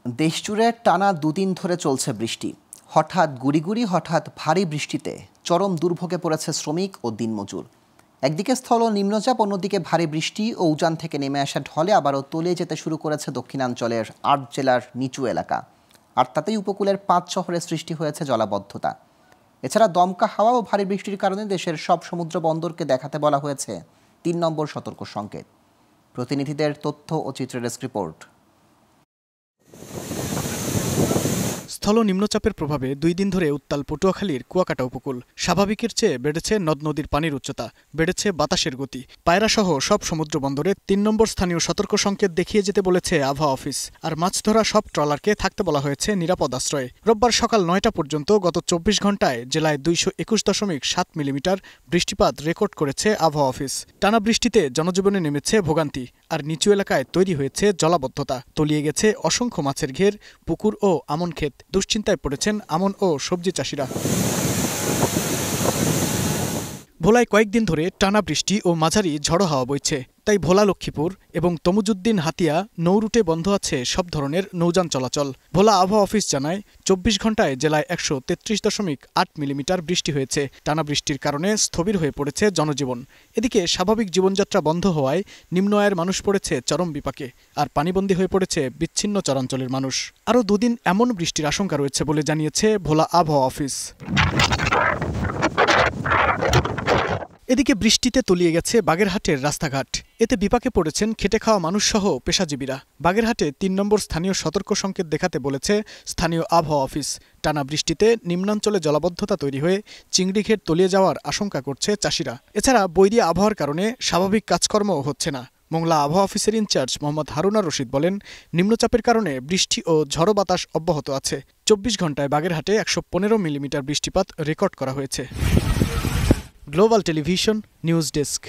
দেশজুড়ে টানা দুদিন ধরে চলছে বৃষ্টি। হঠাৎ গুড়ি হঠাৎ ভারী বৃষ্টিতে চরম দুর্ভোগে পড়েছে শ্রমিক ও দিনমজুর। একদিকে স্থল নিম্নচাপ, অন্যদিকে ভারী বৃষ্টি ও উজান থেকে নেমে আসা ঢলে আবারও তলিয়ে যেতে শুরু করেছে দক্ষিণাঞ্চলের ৮ জেলার নিচু এলাকা। আর তাতেই উপকূলের ৫ শহরে সৃষ্টি হয়েছে জলাবদ্ধতা। এছাড়া দমকা হাওয়া ও ভারী বৃষ্টির কারণে দেশের সব সমুদ্র বন্দরকে দেখাতে বলা হয়েছে ৩ নম্বর সতর্ক সংকেত। প্রতিনিধিদের তথ্য ও চিত্রের ডেস্ক রিপোর্ট। স্থল নিম্নচাপের প্রভাবে ২ দিন ধরে উত্তাল পটুয়াখালীর কুয়াকাটা উপকূল। স্বাভাবিকের চেয়ে বেড়েছে নদ নদীর পানির উচ্চতা, বেড়েছে বাতাসের গতি। পায়রাসহ সব সমুদ্র বন্দরে ৩ নম্বর স্থানীয় সতর্ক সংকেত দেখিয়ে যেতে বলেছে আবহাওয়া অফিস। আর মাছ ধরা সব ট্রলারকে থাকতে বলা হয়েছে নিরাপদ আশ্রয়ে। রোববার সকাল ৯টা পর্যন্ত গত ২৪ ঘন্টায় জেলায় ২২১.৭ মিলিমিটার বৃষ্টিপাত রেকর্ড করেছে আবহাওয়া অফিস। টানা বৃষ্টিতে জনজীবনে নেমেছে ভোগান্তি, আর নিচু এলাকায় তৈরি হয়েছে জলাবদ্ধতা। তলিয়ে গেছে অসংখ্য মাছের ঘের, পুকুর ও আমন ক্ষেত। দুশ্চিন্তায় পড়েছেন আমন ও সবজি চাষিরা। ভোলায় কয়েকদিন ধরে টানা বৃষ্টি ও মাঝারি ঝড়ো হাওয়া বইছে। তাই ভোলা লক্ষ্মীপুর এবং তমুজুদ্দিন হাতিয়া নৌরুটে বন্ধ আছে সব ধরনের নৌযান চলাচল। ভোলা আবহাওয়া অফিস জানায় ২৪ ঘন্টায় জেলায় ১৩৩.৮ মিলিমিটার বৃষ্টি হয়েছে। টানা বৃষ্টির কারণে স্থবির হয়ে পড়েছে জনজীবন। এদিকে স্বাভাবিক জীবনযাত্রা বন্ধ হওয়ায় নিম্ন আয়ের মানুষ পড়েছে চরম বিপাকে, আর পানিবন্দী হয়ে পড়েছে বিচ্ছিন্ন চরাঞ্চলের মানুষ। আরও দুদিন এমন বৃষ্টির আশঙ্কা রয়েছে বলে জানিয়েছে ভোলা আবহাওয়া অফিস। এদিকে বৃষ্টিতে তলিয়ে গেছে বাগেরহাটের রাস্তাঘাট। এতে বিপাকে পড়েছেন খেটে খাওয়া মানুষসহ পেশাজীবীরা। বাগেরহাটে ৩ নম্বর স্থানীয় সতর্ক সংকেত দেখাতে বলেছে স্থানীয় আবহাওয়া অফিস। টানা বৃষ্টিতে নিম্নাঞ্চলে জলাবদ্ধতা তৈরি হয়ে চিংড়ি ঘের তলিয়ে যাওয়ার আশঙ্কা করছে চাষিরা। এছাড়া বৈরী আবহাওয়ার কারণে স্বাভাবিক কাজকর্মও হচ্ছে না। মোংলা আবহাওয়া অফিসের ইনচার্জ মোহাম্মদ হারুনা রশিদ বলেন, নিম্নচাপের কারণে বৃষ্টি ও ঝড়ো বাতাস অব্যাহত আছে। ২৪ ঘন্টায় বাগেরহাটে ১১৫ মিলিমিটার বৃষ্টিপাত রেকর্ড করা হয়েছে। Global television news desk.